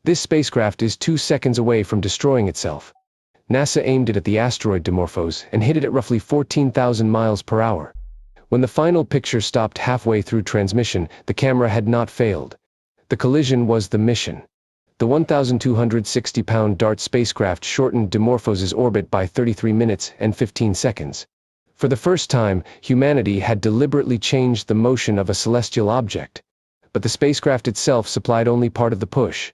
This spacecraft is 2 seconds away from destroying itself. NASA aimed it at the asteroid Dimorphos and hit it at roughly 14,000 miles per hour. When the final picture stopped halfway through transmission, the camera had not failed. The collision was the mission. The 1,260-pound DART spacecraft shortened Dimorphos's orbit by 33 minutes and 15 seconds. For the first time, humanity had deliberately changed the motion of a celestial object. But the spacecraft itself supplied only part of the push.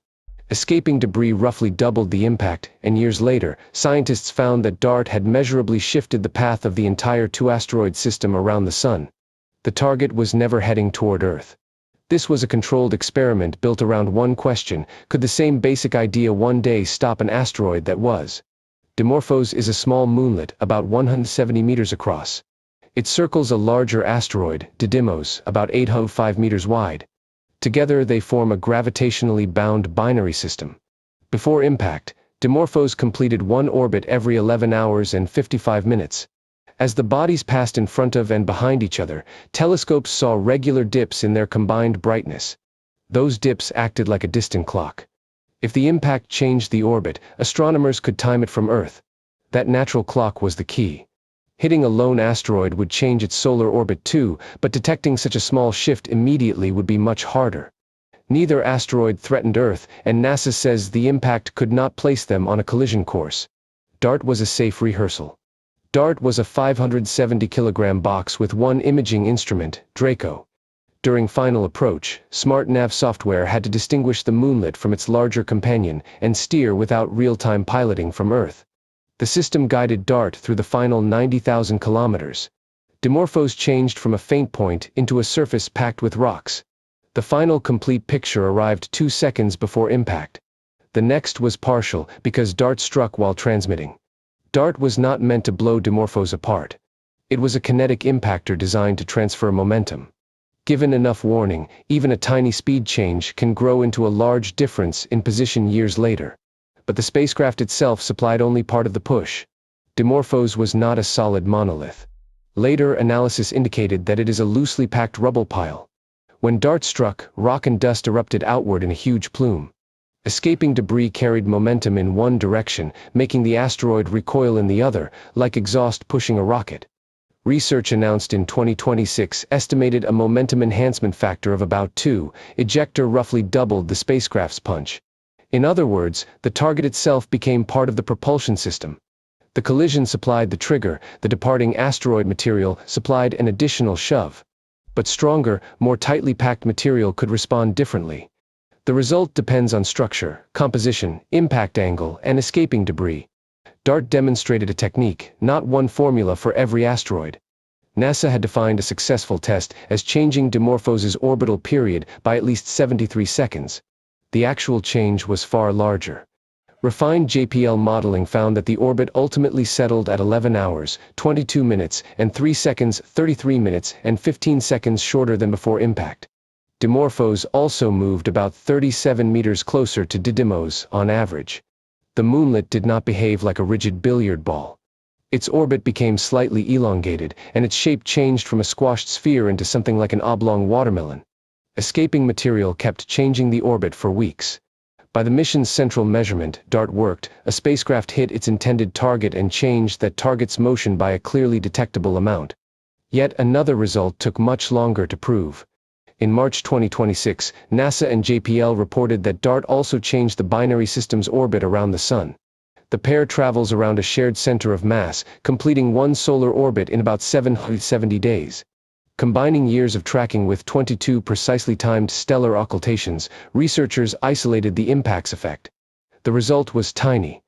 Escaping debris roughly doubled the impact, and years later, scientists found that DART had measurably shifted the path of the entire two-asteroid system around the Sun. The target was never heading toward Earth. This was a controlled experiment built around one question: could the same basic idea one day stop an asteroid that was? Dimorphos is a small moonlet, about 170 meters across. It circles a larger asteroid, Didymos, about 805 meters wide. Together they form a gravitationally bound binary system. Before impact, Dimorphos completed one orbit every 11 hours and 55 minutes. As the bodies passed in front of and behind each other, telescopes saw regular dips in their combined brightness. Those dips acted like a distant clock. If the impact changed the orbit, astronomers could time it from Earth. That natural clock was the key. Hitting a lone asteroid would change its solar orbit too, but detecting such a small shift immediately would be much harder. Neither asteroid threatened Earth, and NASA says the impact could not place them on a collision course. DART was a safe rehearsal. DART was a 570-kilogram box with one imaging instrument, Draco. During final approach, SMART Nav software had to distinguish the moonlet from its larger companion and steer without real-time piloting from Earth. The system guided DART through the final 90,000 kilometers. Dimorphos changed from a faint point into a surface packed with rocks. The final complete picture arrived 2 seconds before impact. The next was partial because DART struck while transmitting. DART was not meant to blow Dimorphos apart. It was a kinetic impactor designed to transfer momentum. Given enough warning, even a tiny speed change can grow into a large difference in position years later. But the spacecraft itself supplied only part of the push. Dimorphos was not a solid monolith. Later analysis indicated that it is a loosely packed rubble pile. When DART struck, rock and dust erupted outward in a huge plume. Escaping debris carried momentum in one direction, making the asteroid recoil in the other, like exhaust pushing a rocket. Research announced in 2026 estimated a momentum enhancement factor of about 2, ejector roughly doubled the spacecraft's punch. In other words, the target itself became part of the propulsion system. The collision supplied the trigger, the departing asteroid material supplied an additional shove. But stronger, more tightly packed material could respond differently. The result depends on structure, composition, impact angle, and escaping debris. DART demonstrated a technique, not one formula for every asteroid. NASA had defined a successful test as changing Dimorphos's orbital period by at least 73 seconds. The actual change was far larger. Refined JPL modeling found that the orbit ultimately settled at 11 hours, 22 minutes, and 3 seconds, 33 minutes, and 15 seconds shorter than before impact. Dimorphos also moved about 37 meters closer to Didymos on average. The moonlet did not behave like a rigid billiard ball. Its orbit became slightly elongated, and its shape changed from a squashed sphere into something like an oblong watermelon. Escaping material kept changing the orbit for weeks. By the mission's central measurement, DART worked, a spacecraft hit its intended target and changed that target's motion by a clearly detectable amount. Yet another result took much longer to prove. In March 2026, NASA and JPL reported that DART also changed the binary system's orbit around the Sun. The pair travels around a shared center of mass, completing one solar orbit in about 770 days. Combining years of tracking with 22 precisely timed stellar occultations, researchers isolated the impacts effect. The result was tiny.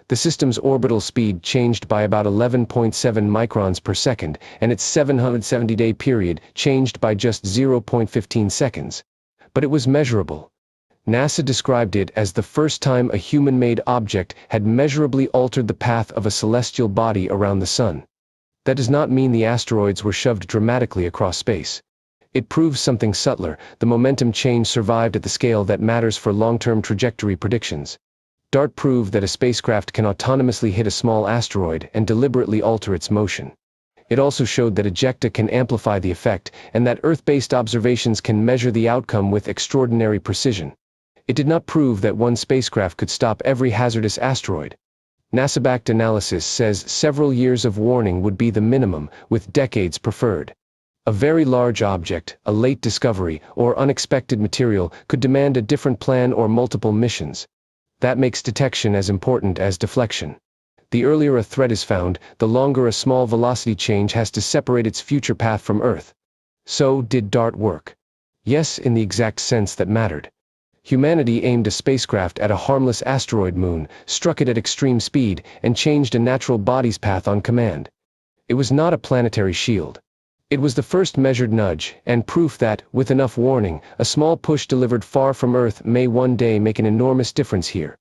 The system's orbital speed changed by about 11.7 microns per second, and its 770-day period changed by just 0.15 seconds. But it was measurable. NASA described it as the first time a human-made object had measurably altered the path of a celestial body around the Sun. That does not mean the asteroids were shoved dramatically across space. It proves something subtler: the momentum change survived at the scale that matters for long-term trajectory predictions. DART proved that a spacecraft can autonomously hit a small asteroid and deliberately alter its motion. It also showed that ejecta can amplify the effect, and that Earth-based observations can measure the outcome with extraordinary precision. It did not prove that one spacecraft could stop every hazardous asteroid. NASA-backed analysis says several years of warning would be the minimum, with decades preferred. A very large object, a late discovery, or unexpected material could demand a different plan or multiple missions. That makes detection as important as deflection. The earlier a threat is found, the longer a small velocity change has to separate its future path from Earth. So, did DART work? Yes, in the exact sense that mattered. Humanity aimed a spacecraft at a harmless asteroid moon, struck it at extreme speed, and changed a natural body's path on command. It was not a planetary shield. It was the first measured nudge, and proof that, with enough warning, a small push delivered far from Earth may one day make an enormous difference here.